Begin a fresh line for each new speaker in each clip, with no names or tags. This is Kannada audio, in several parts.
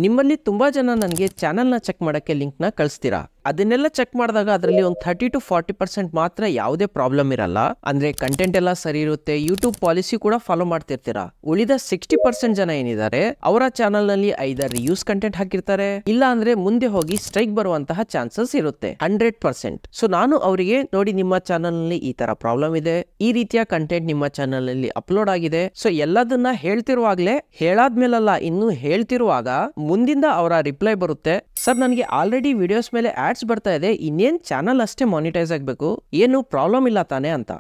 ನಿಮ್ಮಲ್ಲಿ ತುಂಬಾ ಜನ ನನಗೆ ಚಾನೆಲ್ನ ಚೆಕ್ ಮಾಡೋಕ್ಕೆ ಲಿಂಕ್ನ ಕಳಿಸ್ತೀರಾ. ಅದನ್ನೆಲ್ಲ ಚೆಕ್ ಮಾಡಿದಾಗ ಅದರಲ್ಲಿ ಒಂದು 30 to 40% ಮಾತ್ರ ಯಾವುದೇ ಪ್ರಾಬ್ಲಮ್ ಇರಲ್ಲ. ಅಂದ್ರೆ ಕಂಟೆಂಟ್ ಎಲ್ಲ ಸರಿ ಇರುತ್ತೆ, ಯೂಟ್ಯೂಬ್ ಪಾಲಿಸಿ ಕೂಡ ಫಾಲೋ ಮಾಡ್ತಿರ್ತೀರಾ. ಉಳಿದ 60% ಜನ ಏನಿದ್ದಾರೆ ಅವರ ಚಾನಲ್ ನಲ್ಲಿ ಐದರ್ ರಿಯೂಸ್ ಕಂಟೆಂಟ್ ಹಾಕಿರ್ತಾರೆ, ಇಲ್ಲ ಅಂದ್ರೆ ಮುಂದೆ ಹೋಗಿ ಸ್ಟ್ರೈಕ್ ಬರುವಂತಹ ಚಾನ್ಸಸ್ ಇರುತ್ತೆ 100%. ಸೊ ನಾನು ಅವರಿಗೆ ನೋಡಿ ನಿಮ್ಮ ಚಾನಲ್ ನಲ್ಲಿ ಈ ತರ ಪ್ರಾಬ್ಲಮ್ ಇದೆ, ಈ ರೀತಿಯ ಕಂಟೆಂಟ್ ನಿಮ್ಮ ಚಾನಲ್ ನಲ್ಲಿ ಅಪ್ಲೋಡ್ ಆಗಿದೆ. ಸೊ ಎಲ್ಲದನ್ನ ಹೇಳ್ತಿರುವಾಗ್ಲೇ ಹೇಳಾದ್ಮೇಲಲ್ಲ, ಇನ್ನು ಹೇಳ್ತಿರುವಾಗ ಮುಂದಿಂದ ಅವರ ರಿಪ್ಲೈ ಬರುತ್ತೆ, ಸರ್ ನನಗೆ ಆಲ್ರೆಡಿ ವಿಡಿಯೋಸ್ ಮೇಲೆ ಆಡ್ಸ್ ಬರ್ತಾ ಇದೆ, ಇನ್ನೇನ್ ಚಾನಲ್ ಅಷ್ಟೇ ಮಾನಿಟೈಸ್ ಆಗಬೇಕು, ಏನು ಪ್ರಾಬ್ಲಮ್ ಇಲ್ಲ ತಾನೆ ಅಂತ.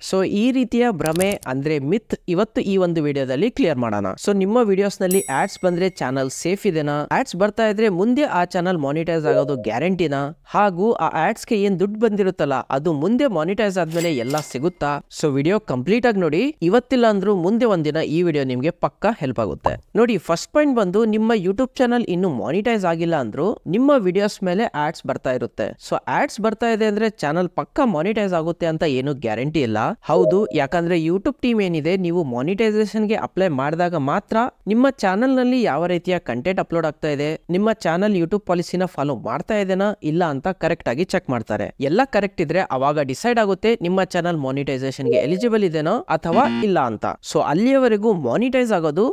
ಸೊ ಈ ರೀತಿಯ ಭ್ರಮೆ ಅಂದ್ರೆ ಮಿತ್ ಇವತ್ತು ಈ ಒಂದು ವಿಡಿಯೋದಲ್ಲಿ ಕ್ಲಿಯರ್ ಮಾಡೋಣ. ಸೊ ನಿಮ್ಮ ವಿಡಿಯೋಸ್ ನಲ್ಲಿ ಆಡ್ಸ್ ಬಂದ್ರೆ ಚಾನಲ್ ಸೇಫ್ ಇದೆನಾ, ಆಡ್ಸ್ ಬರ್ತಾ ಇದ್ರೆ ಮುಂದೆ ಆ ಚಾನಲ್ ಮಾನಿಟೈಸ್ ಆಗೋದು ಗ್ಯಾರಂಟಿನಾ, ಹಾಗೂ ಆ ಆಡ್ಸ್ ಗೆ ಏನ್ ದುಡ್ಡು ಬಂದಿರುತ್ತಲ್ಲ ಅದು ಮುಂದೆ ಮಾನಿಟೈಸ್ ಆದ್ಮೇಲೆ ಎಲ್ಲ ಸಿಗುತ್ತಾ. ಸೊ ವಿಡಿಯೋ ಕಂಪ್ಲೀಟ್ ಆಗಿ ನೋಡಿ, ಇವತ್ತಿಲ್ಲ ಅಂದ್ರೂ ಮುಂದೆ ಒಂದಿನ ಈ ವಿಡಿಯೋ ನಿಮ್ಗೆ ಪಕ್ಕಾ ಹೆಲ್ಪ್ ಆಗುತ್ತೆ. ನೋಡಿ, ಫಸ್ಟ್ ಪಾಯಿಂಟ್ ಬಂದು ನಿಮ್ಮ ಯೂಟ್ಯೂಬ್ ಚಾನಲ್ ಇನ್ನು ಮಾನಿಟೈಸ್ ಆಗಿಲ್ಲ ಅಂದ್ರೂ ನಿಮ್ಮ ವಿಡಿಯೋಸ್ ಮೇಲೆ ಆಡ್ಸ್ ಬರ್ತಾ ಇರುತ್ತೆ. ಸೊ ಆಡ್ಸ್ ಬರ್ತಾ ಇದೆ ಅಂದ್ರೆ ಚಾನಲ್ ಪಕ್ಕಾ ಮಾನಿಟೈಸ್ ಆಗುತ್ತೆ ಅಂತ ಏನು ಗ್ಯಾರಂಟಿ ಇಲ್ಲ. ಹೌದು, ಯಾಕಂದ್ರೆ ಯೂಟ್ಯೂಬ್ ಟೀಮ್ ಏನಿದೆ, ನೀವು ಮಾನಿಟೈಸೇಷನ್ ಗೆ ಅಪ್ಲೈ ಮಾಡಿದಾಗ ಮಾತ್ರ ನಿಮ್ಮ ಚಾನಲ್ ನಲ್ಲಿ ಯಾವ ರೀತಿಯ ಕಂಟೆಂಟ್ ಅಪ್ಲೋಡ್ ಆಗ್ತಾ ಇದೆ, ನಿಮ್ಮ ಚಾನಲ್ ಯೂಟ್ಯೂಬ್ ಪಾಲಿಸಿನ ಫಾಲೋ ಮಾಡ್ತಾ ಇದೆನಾ ಇಲ್ಲ ಅಂತ ಕರೆಕ್ಟ್ ಆಗಿ ಚೆಕ್ ಮಾಡ್ತಾರೆ. ಎಲ್ಲ ಕರೆಕ್ಟ್ ಇದ್ರೆ ಅವಾಗ ಡಿಸೈಡ್ ಆಗುತ್ತೆ ನಿಮ್ಮ ಚಾನಲ್ ಮಾನಿಟೈಸೇಷನ್ ಗೆ ಎಲಿಜಿಬಲ್ ಇದೆನೋ ಅಥವಾ ಇಲ್ಲ ಅಂತ. ಸೊ ಅಲ್ಲಿಯವರೆಗೂ ಮಾನಿಟೈಸ್ ಆಗೋದು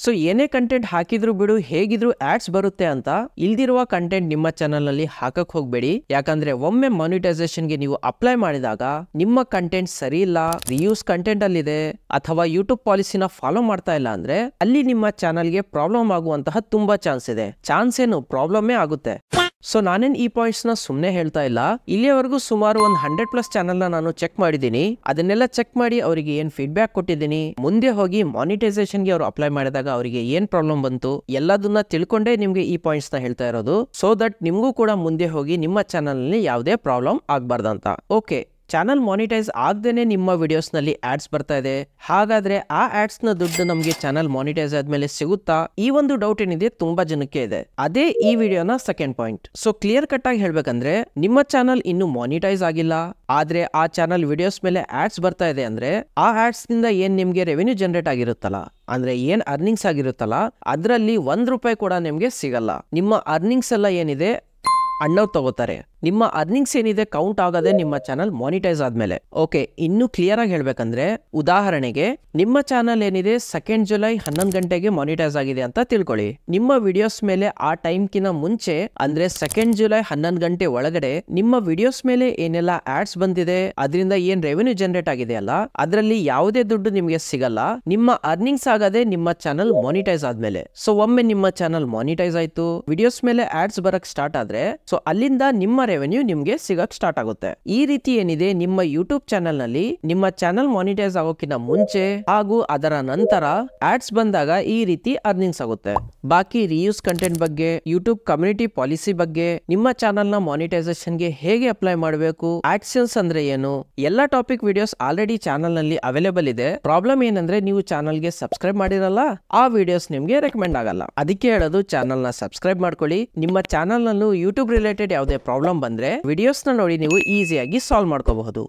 ಸೊ ಏನೇ ಕಂಟೆಂಟ್ ಹಾಕಿದ್ರು ಬಿಡು, ಹೇಗಿದ್ರು ಆಡ್ಸ್ ಬರುತ್ತೆ ಅಂತ ಇಲ್ದಿರುವ ಕಂಟೆಂಟ್ ನಿಮ್ಮ ಚಾನಲ್ ನಲ್ಲಿ ಹಾಕಕ್ ಹೋಗ್ಬೇಡಿ. ಯಾಕಂದ್ರೆ ಒಮ್ಮೆ ಮಾನಿಟೈಸೇಷನ್ ಗೆ ನೀವು ಅಪ್ಲೈ ಮಾಡಿದಾಗ ನಿಮ್ಮ ಕಂಟೆಂಟ್ ಸರಿ ಇಲ್ಲ, ರಿಯೂಸ್ ಕಂಟೆಂಟ್ ಅಲ್ಲಿದೆ, ಅಥವಾ ಯೂಟ್ಯೂಬ್ ಪಾಲಿಸಿನ ಫಾಲೋ ಮಾಡ್ತಾ ಇಲ್ಲ ಅಂದ್ರೆ ಅಲ್ಲಿ ನಿಮ್ಮ ಚಾನಲ್ಗೆ ಪ್ರಾಬ್ಲಮ್ ಆಗುವಂತಹ ತುಂಬಾ ಚಾನ್ಸ್ ಇದೆ. ಚಾನ್ಸ್ ಏನು, ಪ್ರಾಬ್ಲಮ್ಮೇ ಆಗುತ್ತೆ. ಸೊ ನಾನೇನ್ ಈ ಪಾಯಿಂಟ್ಸ್ ನ ಸುಮ್ನೆ ಹೇಳ್ತಾ ಇಲ್ಲ. ಇಲ್ಲಿಯವರೆಗೂ ಸುಮಾರು ಒಂದು 100+ ಚಾನಲ್ ನ ನಾನು ಚೆಕ್ ಮಾಡಿದೀನಿ. ಅದನ್ನೆಲ್ಲ ಚೆಕ್ ಮಾಡಿ ಅವರಿಗೆ ಏನ್ ಫೀಡ್ಬ್ಯಾಕ್ ಕೊಟ್ಟಿದ್ದೀನಿ, ಮುಂದೆ ಹೋಗಿ ಮಾನಿಟೈಸೇಷನ್ ಗೆ ಅವರು ಅಪ್ಲೈ ಮಾಡಿದಾಗ ಅವರಿಗೆ ಏನ್ ಪ್ರಾಬ್ಲಮ್ ಬಂತು, ಎಲ್ಲದನ್ನ ತಿಳ್ಕೊಂಡೇ ನಿಮ್ಗೆ ಈ ಪಾಯಿಂಟ್ಸ್ ನ ಹೇಳ್ತಾ ಇರೋದು. ಸೊ ದಟ್ ನಿಮ್ಗೂ ಕೂಡ ಮುಂದೆ ಹೋಗಿ ನಿಮ್ಮ ಚಾನಲ್ ನಲ್ಲಿ ಯಾವುದೇ ಪ್ರಾಬ್ಲಮ್ ಆಗ್ಬಾರ್ದಂತ. ಓಕೆ, ಚಾನಲ್ ಮಾನಿಟೈಸ್ ಆಗದೇನೆ ನಿಮ್ಮ ವಿಡಿಯೋಸ್ ನಲ್ಲಿ ಆಡ್ಸ್ ಬರ್ತಾ ಇದೆ, ಹಾಗಾದ್ರೆ ಆ ಆಡ್ಸ್ ನ ದುಡ್ಡು ನಮ್ಗೆ ಚಾನಲ್ ಮಾನಿಟೈಸ್ ಆದ್ಮೇಲೆ ಸಿಗುತ್ತಾ? ಈ ಒಂದು ಡೌಟ್ ಏನಿದೆ ತುಂಬಾ ಜನಕ್ಕೆ ಇದೆ. ಅದೇ ಈ ವಿಡಿಯೋನ second point. So clear cut ಆಗಿ ಹೇಳ್ಬೇಕಂದ್ರೆ, ನಿಮ್ಮ ಚಾನಲ್ ಇನ್ನು ಮಾನಿಟೈಸ್ ಆಗಿಲ್ಲ, ಆದ್ರೆ ಆ ಚಾನಲ್ ವಿಡಿಯೋಸ್ ಮೇಲೆ ಆಡ್ಸ್ ಬರ್ತಾ ಇದೆ ಅಂದ್ರೆ ಆ ಆಡ್ಸ್ ನಿಂದ ಏನ್ ನಿಮ್ಗೆ ರೆವೆನ್ಯೂ ಜನರೇಟ್ ಆಗಿರುತ್ತಲ್ಲ, ಅಂದ್ರೆ ಏನ್ ಅರ್ನಿಂಗ್ಸ್ ಆಗಿರುತ್ತಲ್ಲ, ಅದ್ರಲ್ಲಿ ₹1 ಕೂಡ ನಿಮ್ಗೆ ಸಿಗಲ್ಲ. ನಿಮ್ಮ ಅರ್ನಿಂಗ್ಸ್ ಎಲ್ಲ ಏನಿದೆ ಅಣ್ಣವ್ರು ತಗೋತಾರೆ. ನಿಮ್ಮ ಅರ್ನಿಂಗ್ಸ್ ಏನಿದೆ ಕೌಂಟ್ ಆಗದೆ ನಿಮ್ಮ ಚಾನಲ್ ಮಾನಿಟೈಸ್ ಆದ್ಮೇಲೆ. ಓಕೆ, ಇನ್ನು ಕ್ಲಿಯರ್ ಆಗಿ ಹೇಳ್ಬೇಕಂದ್ರೆ, ಉದಾಹರಣೆಗೆ ನಿಮ್ಮ ಚಾನಲ್ ಏನಿದೆ 2 ಜುಲೈ 11 ಗಂಟೆಗೆ ಮಾನಿಟೈಸ್ ಆಗಿದೆ ಅಂತ ತಿಳ್ಕೊಳ್ಳಿ. ನಿಮ್ಮ ವಿಡಿಯೋಸ್ ಮೇಲೆ ಆ ಟೈಮ್ ಕಿನ ಮುಂಚೆ ಅಂದ್ರೆ 2 ಜುಲೈ 11 ಗಂಟೆ ಒಳಗಡೆ ನಿಮ್ಮ ವಿಡಿಯೋಸ್ ಮೇಲೆ ಏನೆಲ್ಲ ಆಡ್ಸ್ ಬಂದಿದೆ, ಅದರಿಂದ ಏನ್ ರೆವೆನ್ಯೂ ಜನರೇಟ್ ಆಗಿದೆ ಅಲ್ಲ, ಅದರಲ್ಲಿ ಯಾವುದೇ ದುಡ್ಡು ನಿಮ್ಗೆ ಸಿಗಲ್ಲ. ನಿಮ್ಮ ಅರ್ನಿಂಗ್ಸ್ ಆಗದೆ ನಿಮ್ಮ ಚಾನಲ್ ಮಾನಿಟೈಸ್ ಆದ್ಮೇಲೆ. ಸೊ ಒಮ್ಮೆ ನಿಮ್ಮ ಚಾನಲ್ ಮಾನಿಟೈಸ್ ಆಯ್ತು, ವಿಡಿಯೋಸ್ ಮೇಲೆ ಆಡ್ಸ್ ಬರಕ್ ಸ್ಟಾರ್ಟ್ ಆದ್ರೆ ಸೊ ಅಲ್ಲಿಂದ ನಿಮ್ಮ ರೆವೆನ್ಯೂ ನಿಮ್ಗೆ ಸಿಗಕ್ ಸ್ಟಾರ್ಟ್ ಆಗುತ್ತೆ. ಈ ರೀತಿ ಏನಿದೆ ನಿಮ್ಮ ಯೂಟ್ಯೂಬ್ ಚಾನಲ್ ನಲ್ಲಿ ನಿಮ್ಮ ಚಾನಲ್ ಮಾನಿಟೈಸ್ ಆಗೋಕ್ಕಿಂತ ಮುಂಚೆ ಹಾಗೂ ಅದರ ನಂತರ ಆಡ್ಸ್ ಬಂದಾಗ ಈ ರೀತಿ ಅರ್ನಿಂಗ್ಸ್ ಆಗುತ್ತೆ. ಬಾಕಿ ರಿಯೂಸ್ ಕಂಟೆಂಟ್ ಬಗ್ಗೆ, ಯೂಟ್ಯೂಬ್ ಕಮ್ಯುನಿಟಿ ಪಾಲಿಸಿ ಬಗ್ಗೆ, ನಿಮ್ಮ ಚಾನಲ್ ನ ಮಾನಿಟೈಸೇಷನ್ ಗೆ ಹೇಗೆ ಅಪ್ಲೈ ಮಾಡಬೇಕು, ಆಡ್ಸೆನ್ಸ್ ಅಂದ್ರೆ ಏನು, ಎಲ್ಲ ಟಾಪಿಕ್ ವಿಡಿಯೋಸ್ ಆಲ್ರೆಡಿ ಚಾನಲ್ ನಲ್ಲಿ ಅವೈಲೇಬಲ್ ಇದೆ. ಪ್ರಾಬ್ಲಮ್ ಏನಂದ್ರೆ ನೀವು ಚಾನಲ್ ಗೆ ಸಬ್ಸ್ಕ್ರೈಬ್ ಮಾಡಿರಲ್ಲ, ಆ ವಿಡಿಯೋಸ್ ನಿಮ್ಗೆ ರೆಕಮೆಂಡ್ ಆಗಲ್ಲ. ಅದಕ್ಕೆ ಹೇಳೋದು ಚಾನಲ್ ನ ಸಬ್ಸ್ಕ್ರೈಬ್ ಮಾಡ್ಕೊಳ್ಳಿ. ನಿಮ್ಮ ಚಾನಲ್ ನಲ್ಲೂ ಯೂಟ್ಯೂಬ್ ರಿಲೇಟೆಡ್ ಯಾವುದೇ ಪ್ರಾಬ್ಲಮ್ ಬಂದ್ರೆ ವಿಡಿಯೋಸ್ ನ ನೋಡಿ ನೀವು ಈಸಿಯಾಗಿ ಸಾಲ್ವ್ ಮಾಡ್ಕೋಬಹುದು.